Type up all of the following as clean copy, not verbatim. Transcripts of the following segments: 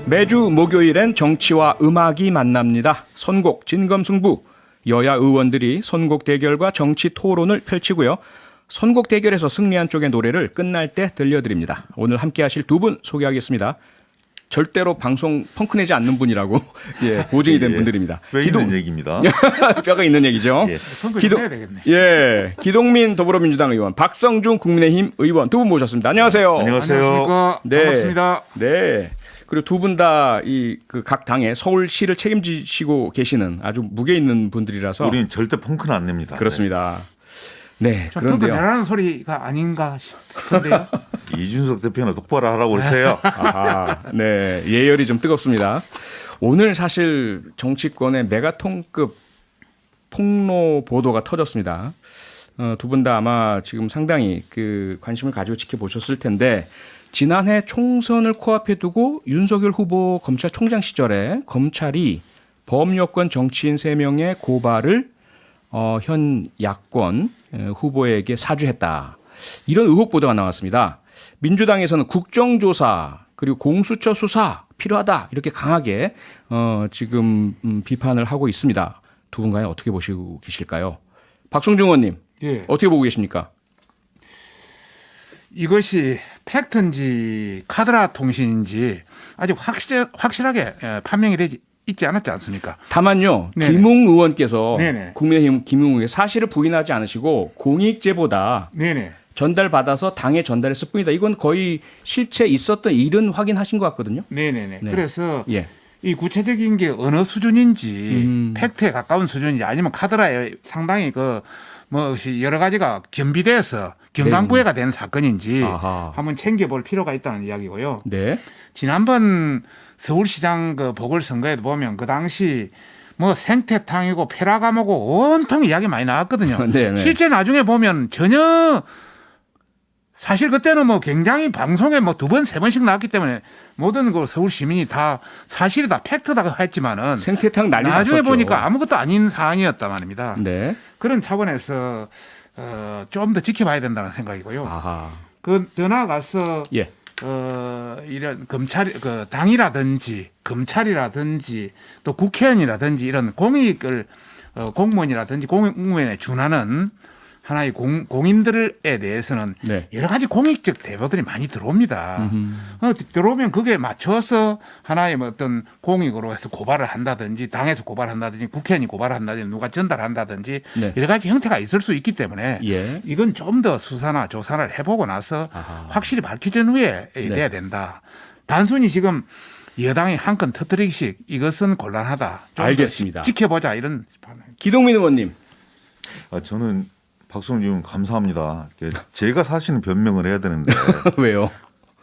매주 목요일엔 정치와 음악이 만납니다. 선곡 진검승부. 여야 의원들이 선곡 대결과 정치 토론을 펼치고요. 선곡 대결에서 승리한 쪽의 노래를 끝날 때 들려드립니다. 오늘 함께 하실 두 분 소개하겠습니다. 절대로 방송 펑크내지 않는 분이라고 예, 보증이 된 분들입니다. 뼈 있는 얘기입니다. 뼈가 있는 얘기죠. 펑크 좀 해야 되겠네. 예, 기동민 더불어민주당 의원, 박성중 국민의힘 의원 두 분 모셨습니다. 안녕하세요. 안녕하세요. 안녕하십니까. 네. 반갑습니다. 네. 그리고 두 분 다 이 그 각 당의 서울시를 책임지시고 계시는 아주 무게 있는 분들이라서 우리는 절대 펑크는 안 냅니다. 그렇습니다. 네. 좀 펑크 그런데요. 내라는 소리가 아닌가 싶은데요. 네. 이준석 대표는 똑바로 하라고 그러세요. 아하, 네. 예열이 좀 뜨겁습니다. 오늘 사실 정치권의 메가톤급 폭로 보도가 터졌습니다. 두 분 다 아마 지금 상당히 그 관심을 가지고 지켜보셨을 텐데 지난해 총선을 코앞에 두고 윤석열 후보 검찰총장 시절에 검찰이 범여권 정치인 3명의 고발을 현 야권 후보에게 사주했다. 이런 의혹 보도가 나왔습니다. 민주당에서는 국정조사 그리고 공수처 수사 필요하다 이렇게 강하게 지금 비판을 하고 있습니다. 두 분과는 어떻게 보시고 계실까요? 박성중 의원님 예. 어떻게 보고 계십니까? 이것이 팩트인지 카드라 통신인지 아직 확실하게 판명이 되지 있지 않았지 않습니까? 다만요, 네네. 김웅 의원께서 네네. 국민의힘 김웅 의원 사실을 부인하지 않으시고 공익제보다 네네. 전달받아서 당에 전달했을 뿐이다. 이건 거의 실체 있었던 일은 확인하신 것 같거든요. 네네네. 네. 그래서 예. 이 구체적인 게 어느 수준인지 팩트에 가까운 수준인지 아니면 카드라에 상당히 그 뭐 여러 가지가 겸비돼서 경강부회가 된 사건인지 아하. 한번 챙겨볼 필요가 있다는 이야기고요. 네. 지난번 서울시장 그 보궐선거에도 보면 그 당시 뭐 생태탕이고 페라감하고 온통 이야기 많이 나왔거든요. 네네. 실제 나중에 보면 전혀 사실 그때는 뭐 굉장히 방송에 뭐 2번, 3번씩 나왔기 때문에 모든 그 서울 시민이 다 사실이다, 팩트다 했지만은 생태탕 난리 나중에 났었죠. 보니까 아무것도 아닌 사안이었단 말입니다. 네. 그런 차원에서 좀 더 지켜봐야 된다는 생각이고요. 아하. 더 나아가서 예. 이런 당이라든지 검찰이라든지 또 국회의원이라든지 이런 공익을 공무원이라든지 공무원에 준하는 하나의 공인들에 대해서는 네. 여러 가지 공익적 대보들이 많이 들어옵니다. 들어오면 그게 맞춰서 하나의 뭐 어떤 공익으로 해서 고발을 한다든지 당에서 고발한다든지 국회의원이 고발한다든지 누가 전달한다든지 네. 여러 가지 형태가 있을 수 있기 때문에 예. 이건 좀 더 수사나 조사를 해보고 나서 아하. 확실히 밝혀진 후에 돼야 된다. 단순히 지금 여당이 한 건 터뜨리기식 이것은 곤란하다. 좀 알겠습니다. 더 지켜보자 이런. 기동민 의원님. 저는 박성준 의원 감사합니다. 제가 사실은 변명을 해야 되는데 왜요?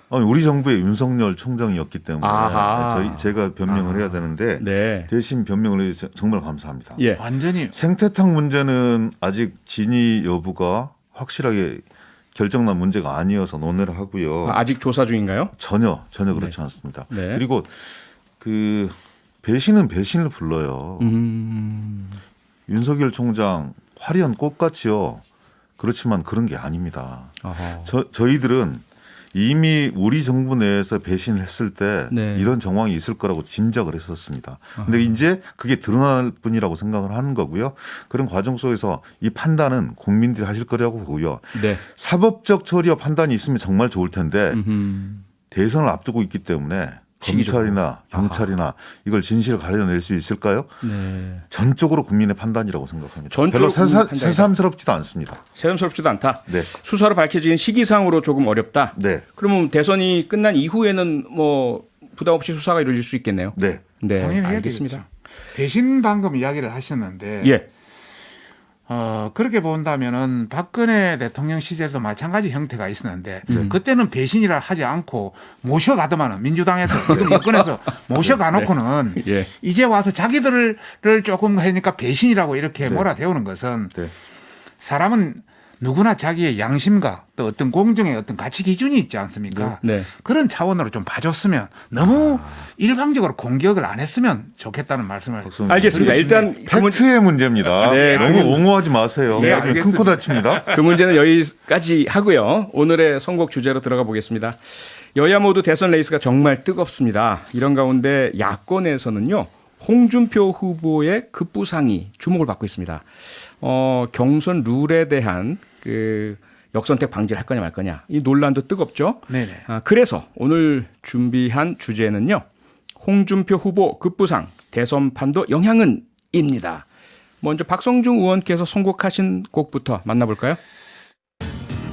아니, 우리 정부의 윤석열 총장이었기 때문에 아하. 제가 변명을 해야 되는데 네. 대신 변명을 해주셔서 정말 감사합니다. 예. 완전히 생태탕 문제는 아직 진위 여부가 확실하게 결정난 문제가 아니어서 논의를 하고요. 아직 조사 중인가요? 전혀 그렇지 않습니다. 네. 그리고 그 배신은 배신을 불러요. 윤석열 총장 화려한 꽃같이요. 그렇지만 그런 게 아닙니다. 아하. 저희들은 이미 우리 정부 내에서 배신을 했을 때 네. 이런 정황이 있을 거라고 짐작을 했었습니다. 근데 이제 그게 드러날 뿐이라고 생각을 하는 거고요. 그런 과정 속에서 이 판단은 국민들이 하실 거라고 보고요. 네. 사법적 처리와 판단이 있으면 정말 좋을 텐데 대선을 앞두고 있기 때문에 시기적으로. 검찰이나 경찰이나 이걸 진실을 가려낼 수 있을까요? 네. 전적으로 국민의 판단이라고 생각합니다. 전적으로 별로 국민의 판단이다. 새삼스럽지도 않습니다. 새삼스럽지도 않다. 네. 수사로 밝혀지는 시기상으로 조금 어렵다. 네. 그러면 대선이 끝난 이후에는 뭐 부담 없이 수사가 이루어질 수 있겠네요. 네. 네, 당연히 해야 알겠습니다. 되겠죠. 배신 방금 이야기를 하셨는데 예. 그렇게 본다면은 박근혜 대통령 시절에도 마찬가지 형태가 있었는데 네. 그때는 배신이라 하지 않고 모셔가더만은 민주당에서 지금 여권에서 모셔가놓고는 예. 이제 와서 자기들을 조금 하니까 배신이라고 이렇게 몰아세우는 것은 네. 사람은 누구나 자기의 양심과 또 어떤 공정의 어떤 가치 기준이 있지 않습니까? 네. 그런 차원으로 좀 봐줬으면 너무 일방적으로 공격을 안 했으면 좋겠다는 말씀을. 알겠습니다. 일단 그 팩트의 문제입니다. 네, 너무 옹호하지 마세요. 네, 나중에 큰 코 다칩니다. 그 문제는 여기까지 하고요. 오늘의 선곡 주제로 들어가 보겠습니다. 여야 모두 대선 레이스가 정말 뜨겁습니다. 이런 가운데 야권에서는요. 홍준표 후보의 급부상이 주목을 받고 있습니다. 경선 룰에 대한 그 역선택 방지를 할 거냐 말 거냐 이 논란도 뜨겁죠. 네네. 그래서 오늘 준비한 주제는요. 홍준표 후보 급부상 대선판도 영향은입니다. 먼저 박성중 의원께서 선곡하신 곡부터 만나볼까요?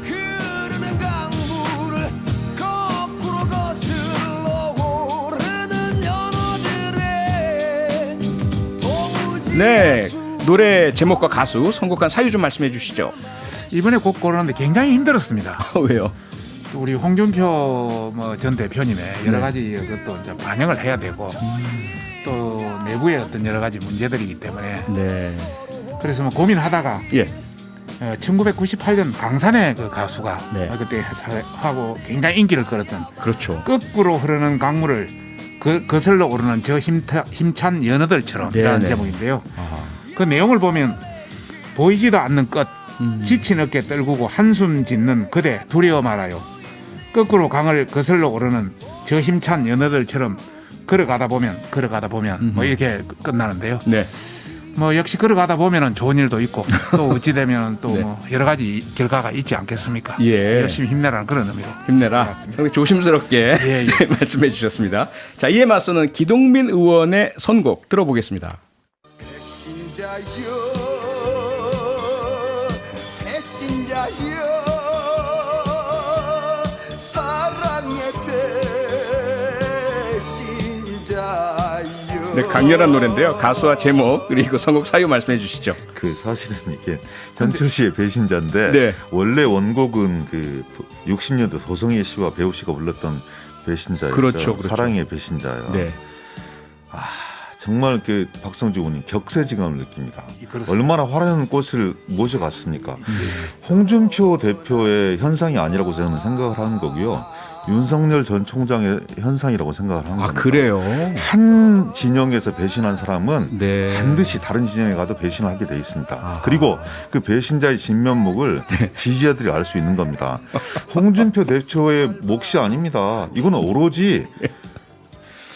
흐르는 강물을 거꾸로 거슬러 오르는 연어들의 도무지 네, 노래 제목과 가수 선곡한 사유 좀 말씀해 주시죠. 이번에 곡 고르는데 굉장히 힘들었습니다. 왜요? 우리 홍준표 전 대표님의 여러 가지 것도 이제 반영을 해야 되고 또 내부의 어떤 여러 가지 문제들이기 때문에 네, 그래서 고민하다가 예, 1998년 강산의 그 가수가 네. 그때 하고 굉장히 인기를 끌었던 그렇죠. 거꾸로 흐르는 강물을 거슬러 오르는 저 힘찬 연어들처럼 네, 이라는 네. 제목인데요. 그 내용을 보면 보이지도 않는 끝 음. 지친 어깨 떨구고 한숨 짓는 그대 두려워 말아요. 거꾸로 강을 거슬러 오르는 저 힘찬 연어들처럼 걸어가다 보면 뭐 이렇게 끝나는데요. 네, 뭐 역시 걸어가다 보면은 좋은 일도 있고 또 어찌 되면 또 네. 뭐 여러 가지 결과가 있지 않겠습니까? 예. 열심히 힘내라는 그런 의미로. 힘내라. 고맙습니다. 상당히 조심스럽게 예, 예. 말씀해 주셨습니다. 자, 이에 맞서는 기동민 의원의 선곡 들어보겠습니다. 배신자여 사랑의 배신자여. 네, 강렬한 노래인데요. 가수와 제목 그리고 선곡 사유 말씀해 주시죠. 그 사실은 이게 현철 씨의 배신자인데 네. 원래 원곡은 그 60년대 도성예 씨와 배우 씨가 불렀던 배신자였죠. 그렇죠, 그렇죠. 사랑의 배신자요. 네, 정말 그 박성주 의원님 격세지감을 느낍니다. 그렇습니다. 얼마나 화려한 꽃을 모셔갔습니까? 홍준표 대표의 현상이 아니라고 저는 생각을 하는 거고요. 윤석열 전 총장의 현상이라고 생각을 하는 겁니다. 그래요. 한 진영에서 배신한 사람은 네. 반드시 다른 진영에 가도 배신을 하게 돼 있습니다. 아하. 그리고 그 배신자의 진면목을 지지자들이 알 수 있는 겁니다. 홍준표 대표의 몫이 아닙니다. 이거는 오로지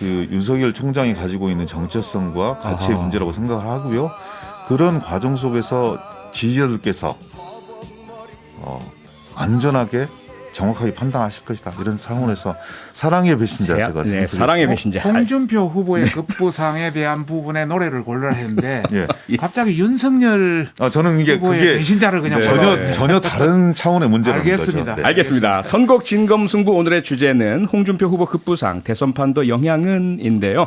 그 윤석열 총장이 가지고 있는 정체성과 가치의 아하. 문제라고 생각을 하고요. 그런 과정 속에서 지지자들께서 안전하게 정확하게 판단하실 것이다. 이런 상황에서 사랑의 배신자 제가 네, 말씀드리겠습니다. 사랑의 배신자. 홍준표 후보의 급부상에 대한 부분의 노래를 골라야 했는데 예. 갑자기 윤석열 저는 이게 후보의 그게 배신자를 그냥 네. 골라왔네요. 전혀 다른 차원의 문제라는 알겠습니다. 거죠. 네. 알겠습니다. 선곡 진검승부 오늘의 주제는 홍준표 후보 급부상 대선판도 영향은인데요.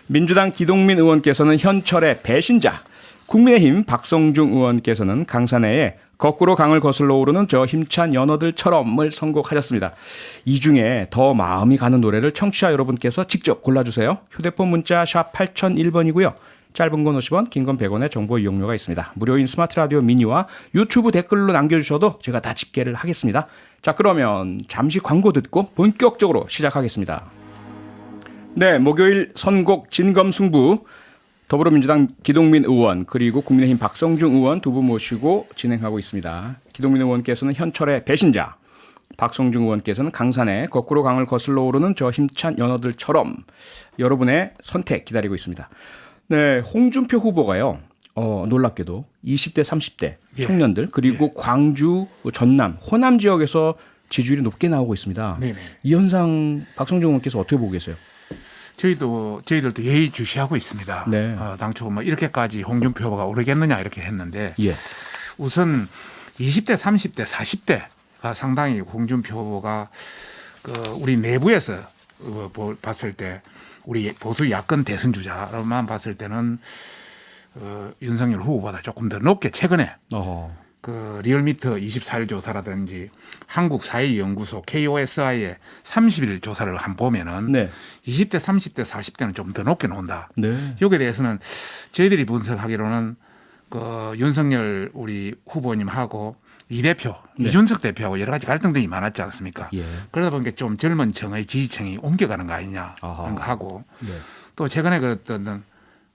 민주당 기동민 의원께서는 현철의 배신자, 국민의힘 박성중 의원께서는 강산해에 거꾸로 강을 거슬러 오르는 저 힘찬 연어들처럼을 선곡하셨습니다. 이 중에 더 마음이 가는 노래를 청취자 여러분께서 직접 골라주세요. 휴대폰 문자 샵 8001번이고요. 짧은 건 50원, 긴 건 100원의 정보 이용료가 있습니다. 무료인 스마트 라디오 미니와 유튜브 댓글로 남겨주셔도 제가 다 집계를 하겠습니다. 자, 그러면 잠시 광고 듣고 본격적으로 시작하겠습니다. 네, 목요일 선곡 진검승부 더불어민주당 기동민 의원 그리고 국민의힘 박성중 의원 두 분 모시고 진행하고 있습니다. 기동민 의원께서는 현철의 배신자, 박성중 의원께서는 강산에 거꾸로 강을 거슬러 오르는 저 힘찬 연어들처럼 여러분의 선택 기다리고 있습니다. 네, 홍준표 후보가요. 놀랍게도 20대, 30대 청년들 그리고 광주, 전남, 호남 지역에서 지지율이 높게 나오고 있습니다. 네네. 이 현상 박성중 의원께서 어떻게 보고 계세요? 저희들도 예의주시하고 있습니다. 네. 당초 뭐 이렇게까지 홍준표 후보가 오르겠느냐 이렇게 했는데 예. 우선 20대, 30대, 40대가 상당히 홍준표 후보가 우리 내부에서 봤을 때 우리 보수 야권 대선 주자로만 봤을 때는 윤석열 후보보다 조금 더 높게 최근에 그 리얼미터 24일 조사라든지 한국 사회연구소 KOSI의 30일 조사를 한 보면은 네. 20대, 30대, 40대는 좀 더 높게 나온다. 네. 여기에 대해서는 저희들이 분석하기로는 그 윤석열 우리 후보님하고 이 대표, 네. 이준석 대표하고 여러 가지 갈등들이 많았지 않습니까? 예. 그러다 보니까 좀 젊은 층의 지지층이 옮겨가는 거 아니냐 아하. 하는 거 하고 네. 또 최근에 그 어떤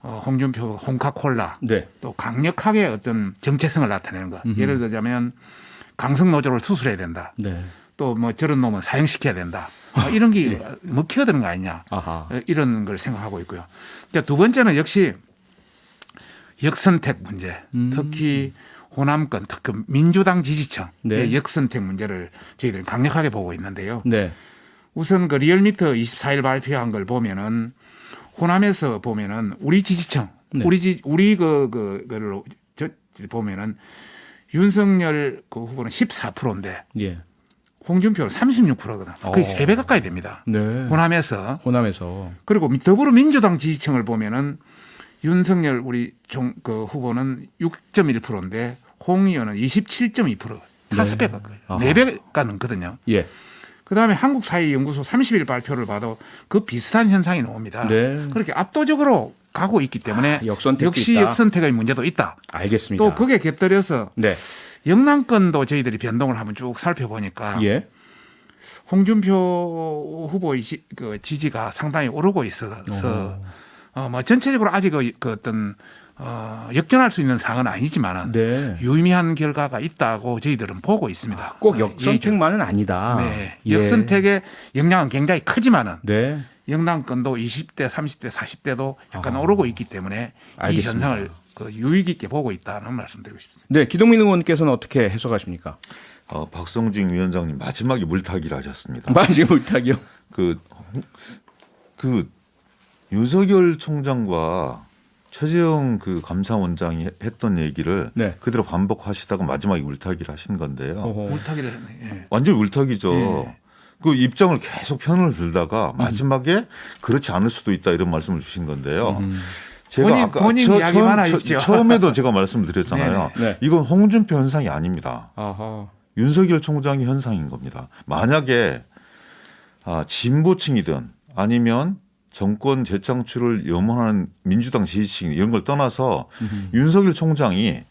홍준표 홍카콜라 네. 또 강력하게 어떤 정체성을 나타내는 것. 예를 들자면 강성 노조를 수술해야 된다. 네. 또 뭐 저런 놈은 사형시켜야 된다. 뭐 이런 게 먹혀드는 거 아니냐. 아하. 이런 걸 생각하고 있고요. 두 번째는 역시 역선택 문제. 특히 호남권, 특히 민주당 지지층의 네. 역선택 문제를 저희들은 강력하게 보고 있는데요. 네. 우선 그 리얼미터 24일 발표한 걸 보면은 호남에서 보면은 우리 지지층, 네. 우리 그걸로 보면은 윤석열 그 후보는 14%인데 예. 홍준표는 36%거든. 거의 어. 3배 가까이 됩니다. 네. 호남에서. 호남에서. 그리고 더불어민주당 지지층을 보면은 윤석열 우리 그 후보는 6.1%인데 홍 의원은 27.2%. 5배 가까이. 아하. 4배가 넘거든요. 예. 그다음에 한국사회연구소 30일 발표를 봐도 그 비슷한 현상이 나옵니다. 네. 그렇게 압도적으로 가고 있기 때문에 역선택도 역시 있다. 역선택의 문제도 있다. 알겠습니다. 또 그게 곁들여서 네. 영남권도 저희들이 변동을 한번 쭉 살펴보니까 예. 홍준표 후보의 그 지지가 상당히 오르고 있어서 뭐 전체적으로 아직 그 어떤 역전할 수 있는 상황은 아니지만은 네. 유의미한 결과가 있다고 저희들은 보고 있습니다. 꼭 역선택만은 아니다. 네. 예. 역선택의 영향은 굉장히 크지만은 네. 영남권도 20대, 30대, 40대도 약간 오르고 있기 때문에 알겠습니다. 이 현상을 그 유의 깊게 보고 있다는 말씀드리고 싶습니다. 네. 기동민 의원께서는 어떻게 해석하십니까? 박성중 위원장님 마지막에 물타기를 하셨습니다. 마지막 물타기요. 그 윤석열 총장과 최재형 그 감사원장이 했던 얘기를 네. 그대로 반복하시다가 마지막에 물타기를 하신 건데요. 어허. 물타기를 했네. 예. 완전 물타기죠. 네. 그 입장을 계속 편을 들다가 마지막에 그렇지 않을 수도 있다 이런 말씀을 주신 건데요. 제가 본인 이야기만 하십시오. 처음에도 제가 말씀을 드렸잖아요. 네네. 네. 이건 홍준표 현상이 아닙니다. 아하. 윤석열 총장의 현상인 겁니다. 만약에 진보층이든 아니면 정권 재창출을 염원하는 민주당 지지층 이런 걸 떠나서 윤석열 총장이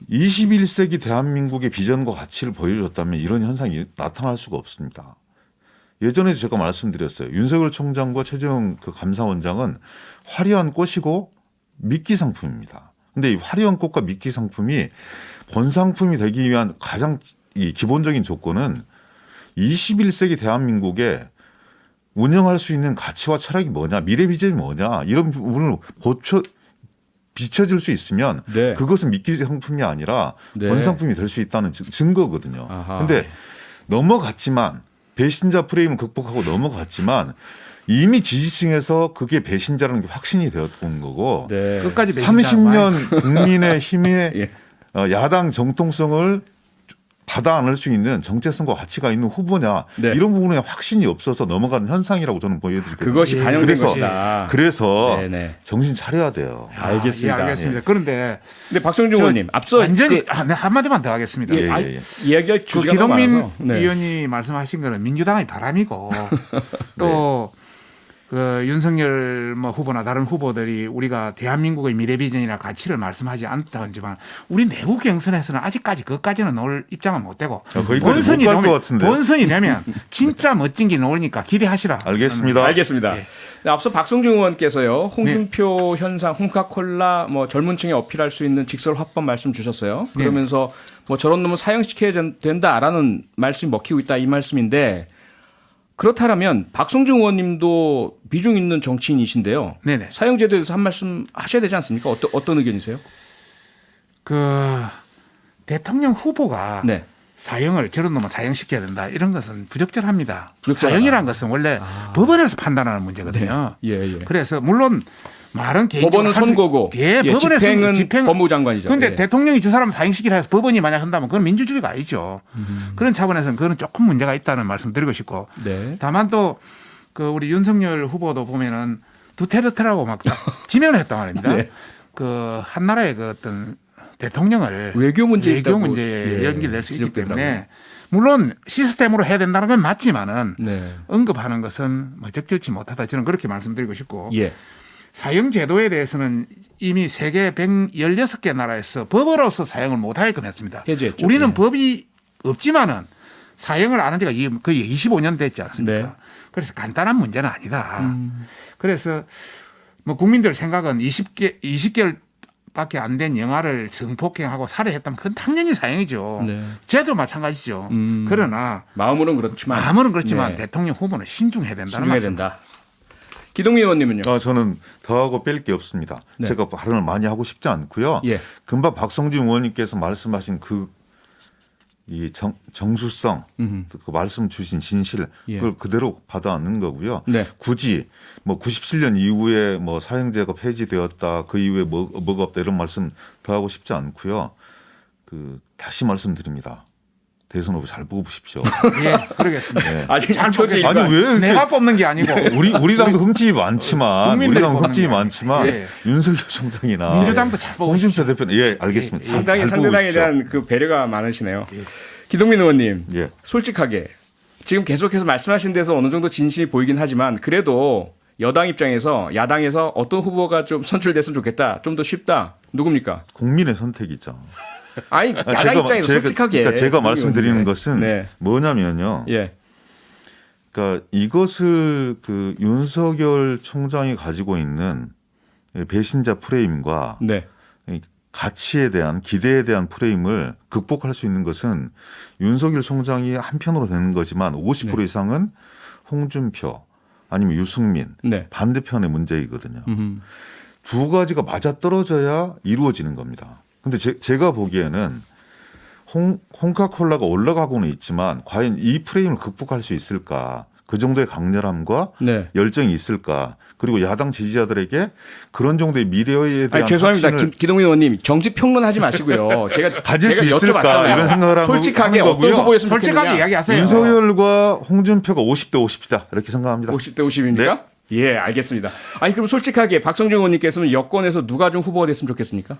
21세기 대한민국의 비전과 가치를 보여줬다면 이런 현상이 나타날 수가 없습니다. 예전에도 제가 말씀드렸어요. 윤석열 총장과 최재형 그 감사원장은 화려한 꽃이고 미끼 상품입니다. 근데 이 화려한 꽃과 미끼 상품이 본상품이 되기 위한 가장 이 기본적인 조건은 21세기 대한민국에 운영할 수 있는 가치와 철학이 뭐냐, 미래 비전이 뭐냐 이런 부분을 비춰줄 수 있으면 네. 그것은 미끼 상품이 아니라 네. 본상품이 될 수 있다는 증거거든요. 아하. 그런데 넘어갔지만 배신자 프레임을 극복하고 넘어갔지만 이미 지지층에서 그게 배신자라는 게 확신이 되었던 거고 네. 끝까지 배신자 30년 국민의힘의 예. 야당 정통성을 받아 안을 수 있는 정체성과 가치가 있는 후보냐 네. 이런 부분에 확신이 없어서 넘어가는 현상이라고 저는 보여드리거든요. 그것이 반영된 그래서- 것이다. 그래서 네네. 정신 차려야 돼요. 알겠습니다. 예, 알겠습니다. 그런데 근데 박성중 저 의원님 앞서 완전히 그, 한마디만 더 하겠습니다. 예, 예, 예. 이야기할 그 주제가 너무 기동민 많아서. 네. 의원이 말씀하신 거는 민주당의 바람이고 또 그 윤석열 뭐 후보나 다른 후보들이 우리가 대한민국의 미래 비전이나 가치를 말씀하지 않다지만 우리 내부 경선에서는 아직까지 그것까지는 나올 입장은 못 되고 거기까지 못 갈 것 같은데요. 본선이 되면 진짜 멋진 게 나오니까 기대하시라. 알겠습니다. 알겠습니다. 예. 네, 앞서 박성중 의원께서요. 홍준표 현상, 홍카콜라 뭐 젊은 층에 어필할 수 있는 직설 화법 말씀 주셨어요. 그러면서 뭐 저런 놈은 사형시켜야 된다라는 말씀이 먹히고 있다 이 말씀인데 그렇다면 박성중 의원님도 비중 있는 정치인이신데요. 네네. 사형제도에 대해서 한 말씀 하셔야 되지 않습니까? 어떤 의견이세요? 그 대통령 후보가 네. 사형을 저런 놈은 사형시켜야 된다 이런 것은 부적절합니다. 부적절하다. 사형이라는 것은 원래 법원에서 판단하는 문제거든요. 예, 예. 그래서 물론 말은 개인적으로 법원은 선고고 예, 법원에서 집행은 법무부 장관이죠. 그런데 예. 대통령이 저 사람 사형시키라 해서 법원이 만약 한다면 그건 민주주의가 아니죠. 그런 차원에서는 그거는 조금 문제가 있다는 말씀드리고 싶고 네. 다만 또 그 우리 윤석열 후보도 보면은 두테르테라고 막 지명을 했단 말입니다. 네. 그 한나라의 그 어떤 대통령을 외교 문제에 외교 있다고, 문제에 예, 연결될 수 있기 지적되더라고요. 때문에 물론 시스템으로 해야 된다는 건 맞지만은 네. 언급하는 것은 뭐 적절치 못하다 저는 그렇게 말씀드리고 싶고 예. 사형 제도에 대해서는 이미 세계 116개 나라에서 법으로서 사형을 못하게끔 했습니다. 해제했죠. 우리는 예. 법이 없지만은 사형을 안 한 지가 거의 25년 됐지 않습니까? 네. 그래서 간단한 문제는 아니다. 그래서 뭐 국민들 생각은 20개월 밖에 안 된 영아를 성폭행하고 살해했다면 그건 당연히 사형이죠. 네. 쟤도 마찬가지죠. 그러나 마음으로는 그렇지만 그렇지만 네. 대통령 후보는 신중해야 된다는 신중해야 말씀. 된다. 기동민 의원님은요? 저는 더하고 뺄 게 없습니다. 네. 제가 발언을 많이 하고 싶지 않고요. 예. 금방 박성준 의원님께서 말씀하신 이 정수성, 그 말씀 주신 진실 예. 그걸 그대로 받아안는 거고요. 네. 굳이 뭐 97년 이후에 뭐 사형제가 폐지되었다, 그 이후에 뭐가 없다 이런 말씀 더 하고 싶지 않고요. 다시 말씀드립니다. 대선 후보 잘 뽑으십시오. 예, 그러겠습니다. 네. 아직 잘 초지 뽑겠습니다. 아니 왜 이렇게 내가 뽑는 게 아니고 우리 당도 흠집이 많지만 국민들이 우리 당 뽑는 흠집이 거예요. 많지만 예. 윤석열 총장이나 민주당도 잘 홍준표 대표는 알겠습니다. 상당히 잘 상대당에 뽑으십시오. 대한 그 배려가 많으시네요. 기동민 의원님, 예. 솔직하게 지금 계속해서 말씀하신 데서 어느 정도 진실이 보이긴 하지만 그래도 여당 입장에서 야당에서 어떤 후보가 좀 선출됐으면 좋겠다, 좀 더 쉽다, 누굽니까? 국민의 선택이죠. 아니 야당 입장에서 솔직하게. 그러니까 제가 기동민 말씀드리는 의원님. 것은 네. 뭐냐면요. 예. 그러니까 이것을 윤석열 총장이 가지고 있는 배신자 프레임과 네. 이 가치에 대한 기대에 대한 프레임을 극복할 수 있는 것은 윤석열 총장이 한편으로 되는 거지만 50% 네. 이상은 홍준표 아니면 유승민 네. 반대편의 문제이거든요. 두 가지가 맞아떨어져야 이루어지는 겁니다. 근데 제가 보기에는 홍카콜라가 올라가고는 있지만 과연 이 프레임을 극복할 수 있을까? 그 정도의 강렬함과 네. 열정이 있을까? 그리고 야당 지지자들에게 그런 정도의 미래에 대한 아니, 죄송합니다. 확신을 기동민 의원님 정치 평론하지 마시고요. 가질 수 제가 있을까? 여쭤봤잖아요. 이런 생각을 솔직하게 하는 어떤 거고요. 후보였으면 솔직하게 좋겠느냐. 이야기하세요. 윤석열과 홍준표가 50대 50이다 이렇게 생각합니다. 50대 50입니까? 예, 알겠습니다. 아니 그럼 솔직하게 박성준 의원님께서는 여권에서 누가 좀 후보가 됐으면 좋겠습니까?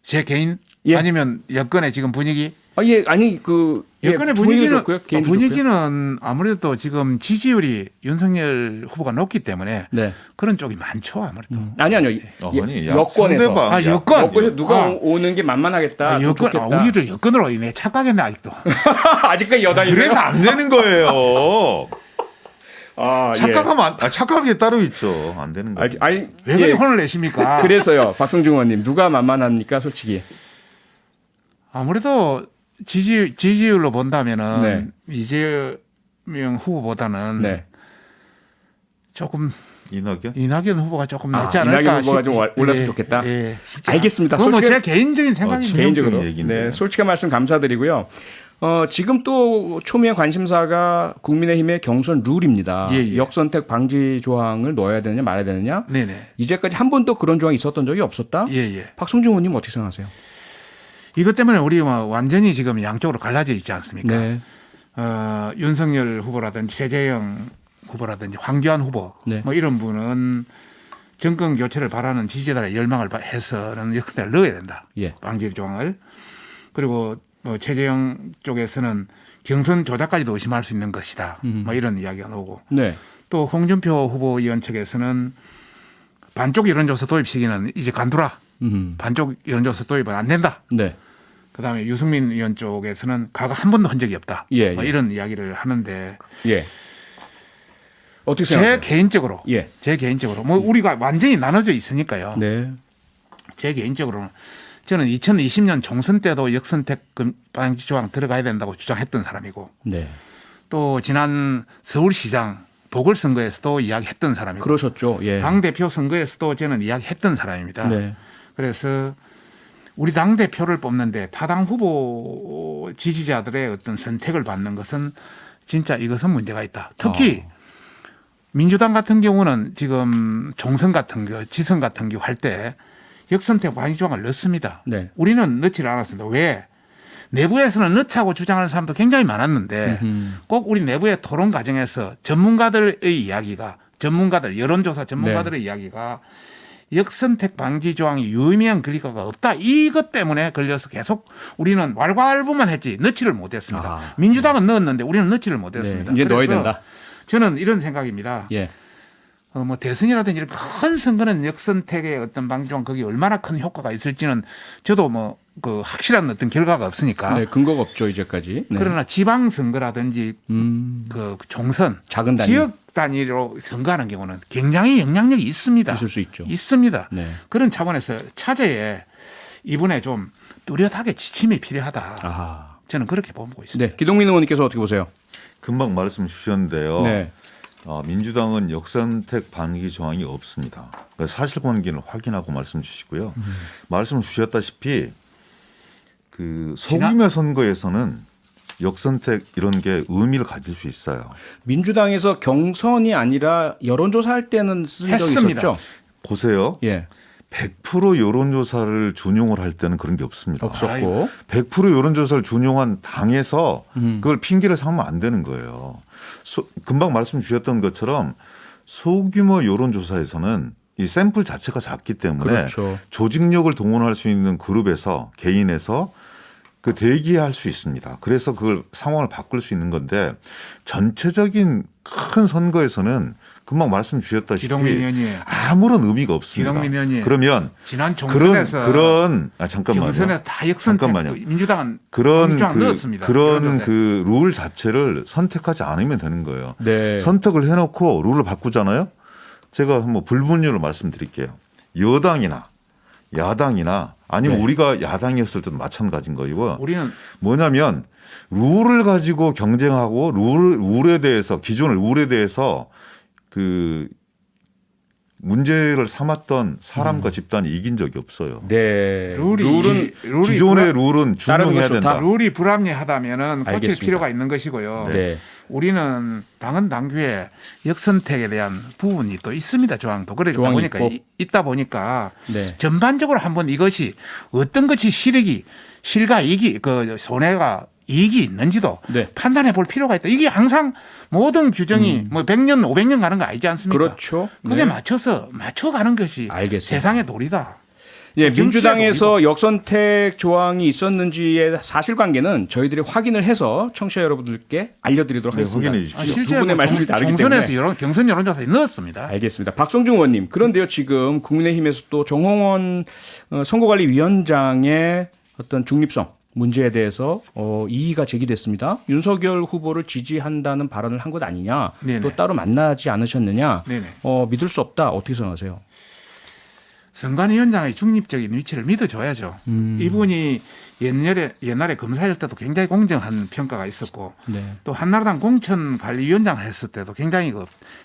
제 개인 예. 아니면 여권의 지금 분위기 예, 아니 여권의 분위기도 분위기는 좋고요, 개인도 좋고요. 분위기는 아무래도 지금 지지율이 윤석열 후보가 높기 때문에 네. 그런 쪽이 많죠 아무래도. 아니요. 아니, 여권에서 상대방, 아, 여권. 여권에서 누가 아. 오는 게 만만하겠다. 좀 여권 좋겠다. 우리를 여권으로 인해 착각했네 아직도. 아직까지 여당이세요? 그래서 안 되는 거예요. 아, 예. 착각하면 착각한 게 따로 있죠. 안 되는 거예요. 아니 왜 그렇게 예. 혼을 내십니까? 그래서요, 박성준 의원님 누가 만만합니까, 솔직히? 아무래도 지지율로 본다면은 네. 이재명 후보보다는 네. 조금 이낙연? 이낙연 후보가 조금 아, 낫지 않을까. 이낙연 후보가 싶- 좀 올랐으면 좋겠다? 예, 쉽지 알겠습니다. 그건 솔직히- 제 개인적인 생각입니다. 개인적으로 얘기인데. 네, 솔직한 말씀 감사드리고요. 지금 또 초미의 관심사가 국민의힘의 경선 룰입니다. 예, 예. 역선택 방지 조항을 넣어야 되느냐 말아야 되느냐. 네네. 이제까지 한 번도 그런 조항이 있었던 적이 없었다. 예예. 박성준 의원님 어떻게 생각하세요? 이것 때문에 우리 완전히 지금 양쪽으로 갈라져 있지 않습니까? 네. 윤석열 후보라든지 최재형 후보라든지 황교안 후보 네. 뭐 이런 분은 정권 교체를 바라는 지지자들의 열망을 해서는 역선택을 넣어야 된다. 예. 방지 조항을. 그리고 뭐 최재형 쪽에서는 경선 조작까지도 의심할 수 있는 것이다. 뭐 이런 이야기가 나오고 네. 또 홍준표 후보위원 측에서는 반쪽 여론조사 도입 시기는 이제 간두라. 반쪽 여론조사 도입은 안 된다. 네. 그다음에 유승민 의원 쪽에서는 과거 한 번도 한 적이 없다. 예, 뭐 예. 이런 이야기를 하는데 예. 어떻게 제 생각하세요? 개인적으로 예. 제 개인적으로 뭐 우리가 완전히 나눠져 있으니까요. 네. 제 개인적으로는 저는 2020년 총선 때도 역선택 방지 조항 들어가야 된다고 주장했던 사람이고 네. 또 지난 서울시장 보궐선거에서도 이야기했던 사람이고 그러셨죠. 예. 당대표 선거에서도 저는 이야기했던 사람입니다. 네. 그래서 우리 당대표를 뽑는데 타당 후보 지지자들의 어떤 선택을 받는 것은 진짜 이것은 문제가 있다. 특히 민주당 같은 경우는 지금 총선 같은 거, 지선 같은 경우 할 때 역선택 방지 조항을 넣습니다. 네. 우리는 넣지를 않았습니다. 왜? 내부에서는 넣자고 주장하는 사람도 굉장히 많았는데 꼭 우리 내부의 토론 과정에서 전문가들의 이야기가 여론조사 전문가들의 이야기가 역선택 방지 조항이 유의미한 근거가 없다. 이것 때문에 걸려서 계속 우리는 왈가왈부만 했지 넣지를 못했습니다. 아. 민주당은 넣었는데 우리는 넣지를 못했습니다. 네. 이제 넣어야 그래서 된다. 저는 이런 생각입니다. 예. 뭐 대선이라든지 이런 큰 선거는 역선택의 어떤 방지 조항 거기 얼마나 큰 효과가 있을지는 저도 뭐 그 확실한 어떤 결과가 없으니까. 네, 근거가 없죠 이제까지. 네. 그러나 지방 선거라든지 그 총선 작은 단위 지역 단위로 선거하는 경우는 굉장히 영향력이 있습니다. 있을 수 있죠. 있습니다. 네. 그런 차원에서 차제에 이분의 좀 뚜렷하게 지침이 필요하다. 아. 저는 그렇게 보고 있습니다. 네. 기동민 의원님께서 어떻게 보세요? 금방 말씀 주셨는데요. 네. 민주당은 역선택 반기 조항이 없습니다. 그러니까 사실관계를 확인하고 말씀 주시고요. 말씀 주셨다시피 그 소규모 선거에서는 역선택 이런 게 의미를 가질 수 있어요. 민주당에서 경선이 아니라 여론조사할 때는 쓴 적이 했습니다. 있었죠. 보세요. 예. 100% 여론조사를 준용을 할 때는 그런 게 없습니다. 없었고. 100% 여론조사를 준용한 당에서 그걸 핑계를 삼으면 안 되는 거예요. 금방 말씀 주셨던 것처럼 소규모 여론조사에서는 이 샘플 자체가 작기 때문에 그렇죠. 조직력을 동원할 수 있는 그룹에서 개인에서 그 대기할 수 있습니다. 그래서 그걸 상황을 바꿀 수 있는 건데 전체적인 큰 선거에서는 금방 말씀 주셨다시피 기동민 의원님. 아무런 의미가 없습니다. 기동민 의원님. 그러면 지난 총선에서 잠깐만요. 경선에 다 역선택 잠깐만요. 민주당은 그런 민주당 넣었습니다. 그런 여론조사에. 그 룰 자체를 선택하지 않으면 되는 거예요. 네. 선택을 해놓고 룰을 바꾸잖아요. 제가 한번 불분율을 말씀드릴게요. 여당이나 야당이나 아니면 네. 우리가 야당이었을 때도 마찬가지인 거이고 우리는 뭐냐면 룰을 가지고 경쟁하고 룰에 대해서 기존의 룰에 대해서 그 문제를 삼았던 사람과 집단이 이긴 적이 없어요. 네. 룰이 기존의 룰은 다른 준용해야 것이 된다. 좋다. 룰이 불합리하다면은 고칠 알겠습니다. 필요가 있는 것이고요. 네. 우리는 당헌 당규에 역선택에 대한 부분이 또 있습니다. 조항도 그러다 조항이 보니까 있고. 있다 보니까 네. 전반적으로 한번 이것이 어떤 것이 실과 이익이 그 손해가 이익이 있는지도 네. 판단해 볼 필요가 있다. 이게 항상 모든 규정이 뭐 100년, 500년 가는 거 아니지 않습니까? 그렇죠. 그게 네. 맞춰가는 것이 알겠습니다. 세상의 도리다. 예, 정치에도 민주당에서 역선택 조항이 있었는지의 사실관계는 저희들이 확인을 해서 청취자 여러분들께 알려드리도록 네, 하겠습니다. 확인해 주십시오. 실제 두 분의 말씀이 다르기 총선에서 때문에. 경선 여론조사에 넣었습니다. 알겠습니다. 박성중 의원님. 그런데요, 지금 국민의힘에서 또 정홍원 선거관리위원장의 어떤 중립성 문제에 대해서 이의가 제기됐습니다. 윤석열 후보를 지지한다는 발언을 한 것 아니냐. 네네. 또 따로 만나지 않으셨느냐. 네네. 믿을 수 없다. 어떻게 생각하세요? 선관위원장의 중립적인 위치를 믿어줘야죠. 이분이 옛날에 검사일 때도 굉장히 공정한 평가가 있었고 네. 또 한나라당 공천관리위원장 했을 때도 굉장히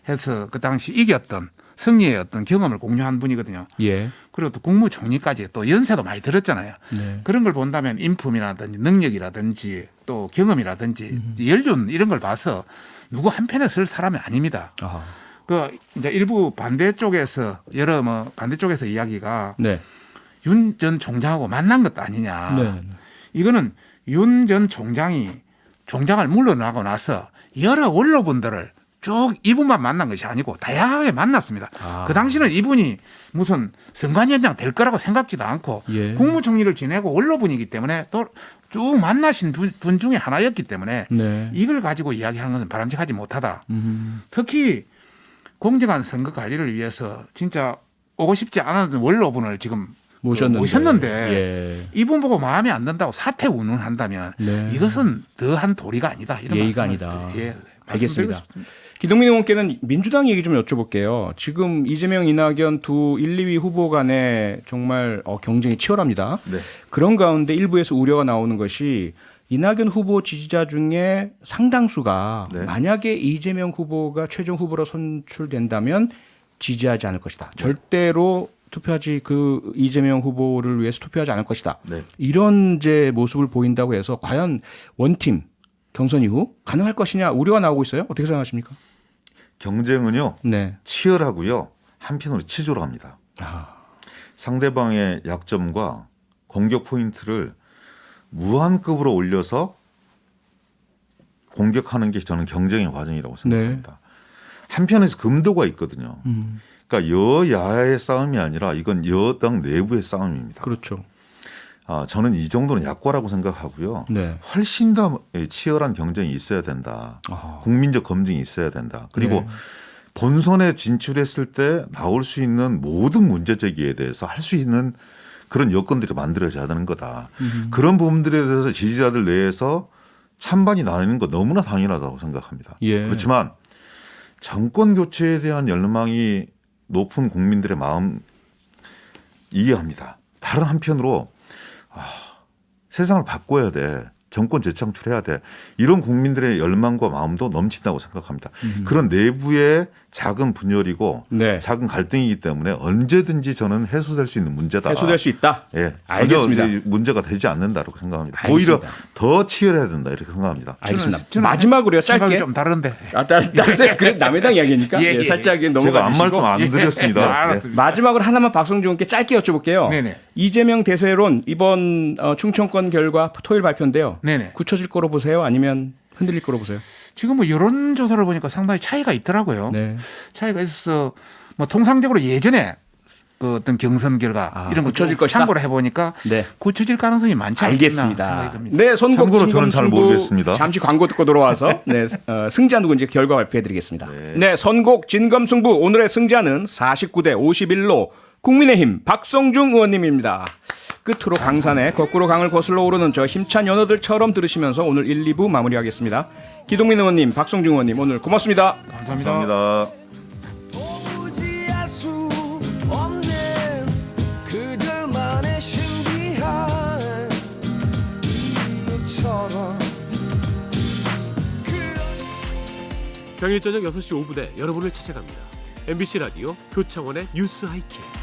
해서 그 당시 이겼던 승리의 어떤 경험을 공유한 분이거든요. 예. 그리고 또 국무총리까지 또 연세도 많이 들었잖아요. 네. 그런 걸 본다면 인품이라든지 능력이라든지 또 경험이라든지 연륜 이런 걸 봐서 누구 한편에 설 사람이 아닙니다. 아. 그 이제 일부 반대 쪽에서 반대 쪽에서 이야기가 네. 윤 전 총장하고 만난 것도 아니냐. 네. 이거는 윤 전 총장이 총장을 물러나고 나서 여러 원로분들을 쭉 이분만 만난 것이 아니고 다양하게 만났습니다. 아. 그 당시는 이분이 무슨 선관위원장 될 거라고 생각지도 않고 예. 국무총리를 지내고 원로분이기 때문에 또 쭉 만나신 분 중에 하나였기 때문에 네. 이걸 가지고 이야기하는 것은 바람직하지 못하다. 음. 특히 공정한 선거 관리를 위해서 진짜 오고 싶지 않은 원로분을 지금 모셨는데 예. 이분 보고 마음에 안 든다고 사퇴 운운한다면 네. 이것은 더한 도리가 아니다. 이런 예의가 말씀을 아니다. 예, 알겠습니다. 말씀드리고 싶습니다. 기동민 의원께는 민주당 얘기 좀 여쭤볼게요. 지금 이재명, 이낙연 두 1, 2위 후보 간에 정말 경쟁이 치열합니다. 네. 그런 가운데 일부에서 우려가 나오는 것이 이낙연 후보 지지자 중에 상당수가 네. 만약에 이재명 후보가 최종 후보로 선출된다면 지지하지 않을 것이다. 절대로 투표하지 그 이재명 후보를 위해서 투표하지 않을 것이다. 네. 이런 이제 모습을 보인다고 해서 과연 원팀 경선 이후 가능할 것이냐 우려가 나오고 있어요. 어떻게 생각하십니까? 경쟁은요 네. 치열하고요 한편으로 치졸합니다. 아, 상대방의 약점과 공격 포인트를 무한급으로 올려서 공격하는 게 저는 경쟁의 과정이라고 생각합니다. 한편에서 금도가 있거든요. 그러니까 여야의 싸움이 아니라 이건 여당 내부의 싸움입니다. 그렇죠. 저는 이 정도는 약과라고 생각하고요. 네. 훨씬 더 치열한 경쟁이 있어야 된다. 아. 국민적 검증이 있어야 된다. 그리고 네. 본선에 진출했을 때 나올 수 있는 모든 문제 제기에 대해서 할 수 있는 그런 여건들이 만들어져야 되는 거다. 그런 부분들에 대해서 지지자들 내에서 찬반이 나뉘는 거 너무나 당연하다고 생각합니다. 예. 그렇지만 정권 교체에 대한 열망이 높은 국민들의 마음 이해합니다. 다른 한편으로 세상을 바꿔야 돼. 정권 재창출해야 돼. 이런 국민들의 열망과 마음도 넘친다고 생각합니다. 그런 내부의 작은 분열이고 네. 작은 갈등이기 때문에 언제든지 저는 해소될 수 있는 문제다. 해소될 수 있다. 예, 알겠습니다. 전혀 문제가 되지 않는다고 생각합니다. 알겠습니다. 오히려 더 치열해야 된다 이렇게 생각합니다. 알겠습니다. 저는 마지막으로요, 생각이 짧게. 좀 다른데. 그래 남의 당 이야기니까 예, 예, 살짝 제가 넘어가 아무 주시고. 말씀 안 드렸습니다. 네. 알았습니다. 마지막으로 하나만 박성준께 짧게 여쭤볼게요. 네네. 이재명 대세론 이번 충청권 결과 토요일 발표인데요. 네네. 굳혀질 거로 보세요? 아니면 흔들릴 거로 보세요? 지금 뭐 여론조사를 보니까 상당히 차이가 있더라고요. 네. 차이가 있어서 뭐 통상적으로 예전에 그 어떤 경선 결과 이런 거 굳혀질 좀 것이다? 참고를 해보니까 네. 굳혀질 가능성이 많지 않겠나 알겠습니다. 생각이 듭니다. 네, 선곡 참고로 저는 잘 진검승부 모르겠습니다. 잠시 광고 듣고 돌아와서 네, 승자 누군지 결과 발표해드리겠습니다. 네, 선곡 진검승부 오늘의 승자는 49대 51로 국민의힘 박성중 의원님입니다. 끝으로 강산에 거꾸로 강을 거슬러 오르는 저 힘찬 연어들처럼 들으시면서 오늘 1, 2부 마무리하겠습니다. 기동민 의원님, 박성중 의원님 오늘 고맙습니다. 감사합니다. 감사합니다. 도무지 알 수 없는 그들만의 신비한 이유처럼 평일 저녁 6시 5분에 여러분을 찾아갑니다. MBC 라디오 표창원의 뉴스 하이킥.